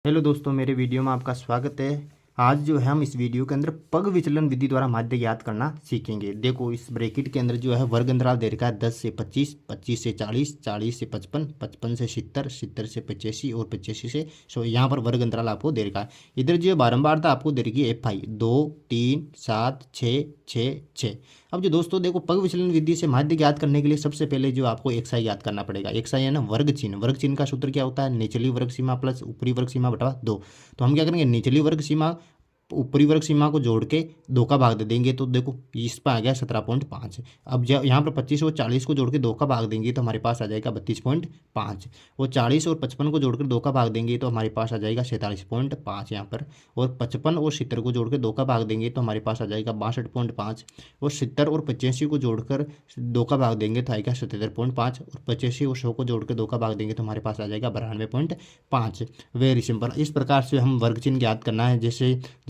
Hello दोस्तों, मेरे video में आपका स्वागत है। आज जो है हम इस वीडियो के अंदर पग विचलन विधि द्वारा माध्य ज्ञात करना सीखेंगे। देखो, इस ब्रैकेट के अंदर जो है वर्ग अंतराल दे रखा है 10 से 25, 25 से 40, 40 से 55, 55 से 70, 70 से 85 और 85 से 100। यहाँ पर वर्ग अंतराल आपको दे रखा है। इधर जो बारंबारता आपको दे रखी है FI 2, 3, 7, 6, 6, 6। अब जो दोस्तों देखो, पग विचलन विधि से माध्य ज्ञात करने के लिए सबसे पहले जो आपको XI ज्ञात करना पड़ेगा। XI है ना वर्ग चिन्ह। वर्ग चिन्ह का सूत्र क्या होता है? निचली वर्ग सीमा प्लस ऊपरी वर्ग सीमा बटा 2। तो हम क्या करेंगे, निचली वर्ग सीमा ऊपरी वर्ग सीमा को जोड़ के 2 का भाग दे देंगे। तो देखो इस पर आ गया 17.5। अब जब यहाँ पर 25 और 40 को जोड़ के 2 का भाग देंगे तो हमारे पास आ जाएगा 32.5। और 40 और 55 को जोड़कर 2 का भाग देंगे तो हमारे पास आ जाएगा 47.5 यहाँ पर। और 55 और 70 को जोड़कर 2 का भाग देंगे तो हमारे पास आ जाएगा 62.5। और 70 और 85 को जोड़कर 2 का भाग देंगे तो आएगा 77.5। और 85 और 100 को जोड़कर 2 का भाग देंगे तो हमारे पास आ जाएगा 92.5। Very simple. इस प्रकार से हम वर्ग चिन्ह ज्ञात करना है।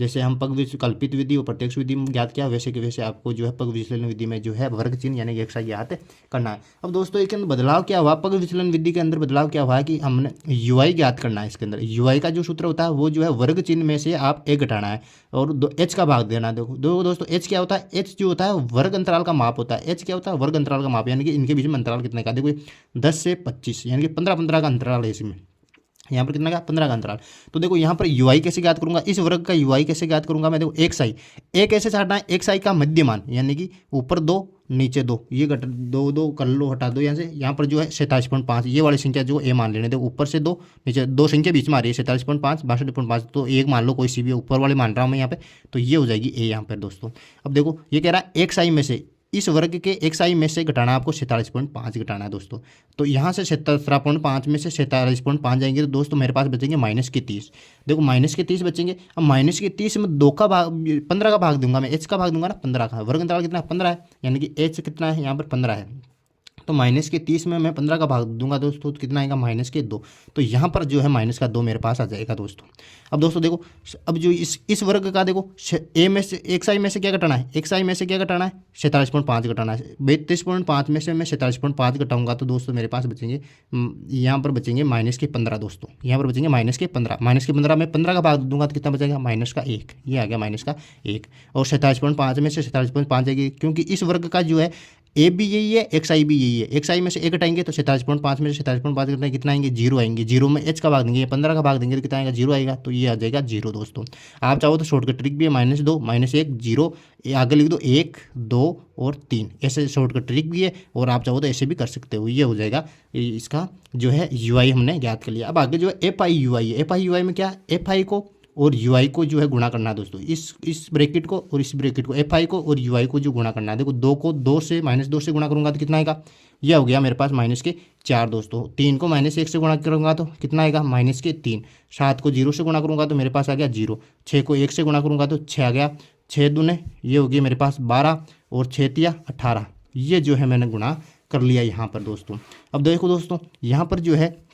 जैसे हम पग कल्पित विधि और प्रत्यक्ष विधि में ज्ञात किया, वैसे कि वैसे आपको जो है पग विचलन विधि में जो है वर्ग चिन्ह यानी XI ज्ञात करना है। अब दोस्तों इसके अंदर बदलाव क्या हुआ? पग विचलन विधि के अंदर बदलाव क्या हुआ है कि हमने UI ज्ञात करना है। इसके अंदर UI का जो सूत्र होता है वो जो है वर्ग चिन्ह में से आप एक घटाना है और H का भाग देना है। देखो दोस्तों, H क्या होता है? H जो होता है वर्ग अंतराल का माप होता है। H क्या होता है? वर्ग अंतराल का माप, यानी कि इनके बीच में अंतराल कितने का। देखो 10 से 25 यानी कि 15-15 का अंतराल है इसमें। यहाँ पर कितना का? 15 का अंतराल। तो देखो यहाँ पर UI कैसे ज्ञात करूंगा? इस वर्ग का UI कैसे ज्ञात करूंगा मैं? देखो XI एक ऐसे हटाना है, XI का मध्यमान यानी कि ऊपर 2 नीचे 2, ये घट 2 कर लो, हटा दो यहाँ से। यहाँ पर जो है 47.5 ये वाली संख्या जो A मान लेने। देखो ऊपर से 2 नीचे 2 संख्या बीच में आ रही है 47.5, 62.5। तो एक मान लो, कोई सी भी ऊपर वाले मान रहा हूँ मैं यहाँ पे, तो ये हो जाएगी A यहाँ पर दोस्तों। अब देखो ये कह रहा है XI में से, इस वर्ग के XI में से घटाना आपको 47.5 घटाना है दोस्तों। तो यहाँ से 17.5 में से 47.5 जाएंगे तो दोस्तों मेरे पास बचेंगे -30। देखो -30 बचेंगे। अब -30 में 2 का भाग 15 का भाग दूंगा मैं, H का भाग दूंगा ना 15 का। वर्ग अंतराल कितना? 15 है, यानी कि H कितना है यहाँ पर? 15 है। तो -30 में मैं 15 का भाग दूंगा दोस्तों तो कितना आएगा? -2। तो यहाँ पर जो है -2 मेरे पास आ जाएगा दोस्तों। अब दोस्तों देखो, अब जो इस वर्ग का देखो A में से XI में से क्या घटाना है? XI में से क्या घटाना है? 47.5 घटाना है। 32.5 में से मैं 47.5 घटाऊंगा तो दोस्तों मेरे पास बचेंगे यहाँ पर बचेंगे -15 दोस्तों। यहाँ पर बचेंगे -15। -15 में 15 का भाग दूंगा तो कितना बचेगा? -1। ये आ गया -1। और 47.5 में से 47.5 जाएगी, क्योंकि इस वर्ग का जो है A भी यही है, XI भी यही है। XI में से एक घटाएंगे तो 47.5 में से 47.5 घटाएंगे कितना आएंगे? 0 आएंगे। 0 में H का भाग देंगे, 15 का भाग देंगे तो कितना आएगा? 0 आएगा। तो ये आ जाएगा 0 दोस्तों। आप चाहो तो शॉर्टकट ट्रिक भी है, -2, -1, 0, आगे लिख दो 1, 2 और 3, ऐसे शॉर्टकट ट्रिक भी है। और आप चाहो तो ऐसे भी कर सकते हो। ये हो जाएगा इसका जो है UI हमने ज्ञात कर लिया। अब आगे जो है FI UI है। FI UI में क्या? FI को और UI को जो है गुणा करना है दोस्तों। इस ब्रैकेट को और इस ब्रैकेट को, FI को और UI को जो गुणा करना है। देखो 2 को 2 से -2 से गुणा करूंगा तो कितना आएगा? यह हो गया मेरे पास -4 दोस्तों। 3 को -1 से गुणा करूंगा तो कितना आएगा? -3। 7 को 0 से गुणा करूंगा तो मेरे पास आ गया 0। 6 को 1 से गुणा करूंगा तो 6 आ गया। 6 दूने ये हो गया मेरे पास 12 और 6 तिया 18। ये जो है मैंने गुणा कर लिया यहाँ पर दोस्तों। अब देखो दोस्तों, यहाँ पर जो है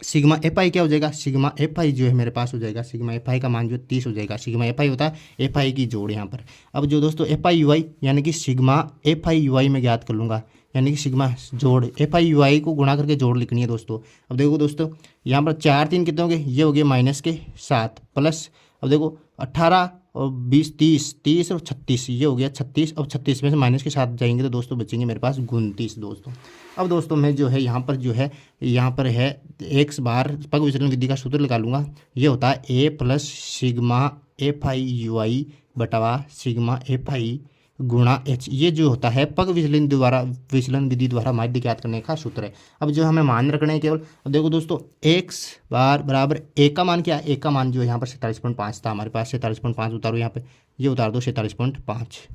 सिग्मा FI क्या हो जाएगा? सिग्मा FI जो है मेरे पास हो जाएगा, सिग्मा FI का मान जो 30 हो जाएगा। सिग्मा FI होता है FI की जोड़ यहाँ पर। अब जो दोस्तों FI UI यानी कि सिग्मा FI UI में ज्ञात कर लूँगा, यानी कि सिग्मा जोड़ FI UI को गुणा करके जोड़ लिखनी है दोस्तों। अब देखो दोस्तों, यहाँ पर 4 3 कितने हो गए? ये हो गए -7 प्लस, अब देखो 18 और 20 30 और 36, ये हो गया 36। अब 36 में से -7 जाएंगे तो दोस्तों बचेंगे मेरे पास 29 दोस्तों। अब दोस्तों मैं जो है यहाँ पर जो है यहाँ पर है x बार पग विचलन विधि का सूत्र निकालूंगा। ये होता है A plus sigma FI UI बटा सिग्मा FI गुणा H। ये जो होता है पग विचलन विधि द्वारा माध्य ज्ञात करने का सूत्र है। अब जो हमें मान रखना है केवल, अब देखो दोस्तों x बार बराबर A का मान क्या है? A का मान जो है यहाँ पर 47.5 था हमारे पास। 47.5 उतारो यहाँ पे, ये उतार दो 47.5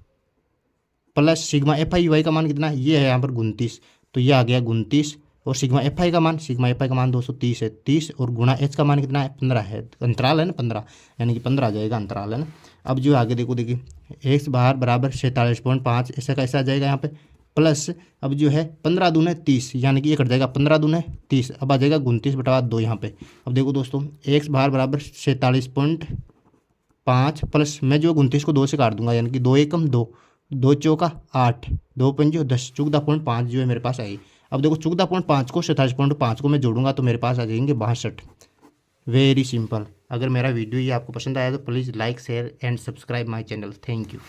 प्लस सिग्मा FI UI का मान कितना है? ये है यहाँ पर 29। तो ये आ गया 29। और सिग्मा FI का मान दोस्तों 30 है। 30 और गुणा H का मान कितना है? 15 है। अंतराल है ना 15, यानी कि 15 आ जाएगा, अंतराल है ना। अब जो आगे देखिए x बार बराबर 47.5 ऐसा कैसा आ जाएगा यहाँ पे प्लस, अब जो है 15 दूने 30 यानी कि ये कट जाएगा 15 दूने 30। अब आ जाएगा 29 बटा 2 यहाँ पे। अब देखो दोस्तों x बार बराबर 47.5 प्लस, मैं जो 29 को 2 से काट दूंगा, यानी कि 2 एकम 2, 2 चौका 8, 2 पंजो 10, 14.5 जो है मेरे पास आई। अब देखो 14.5 को 47.5 को मैं जोड़ूंगा तो मेरे पास आ जाएंगे 62। Very simple. अगर मेरा वीडियो ये आपको पसंद आया तो please like share and subscribe my channel. Thank you.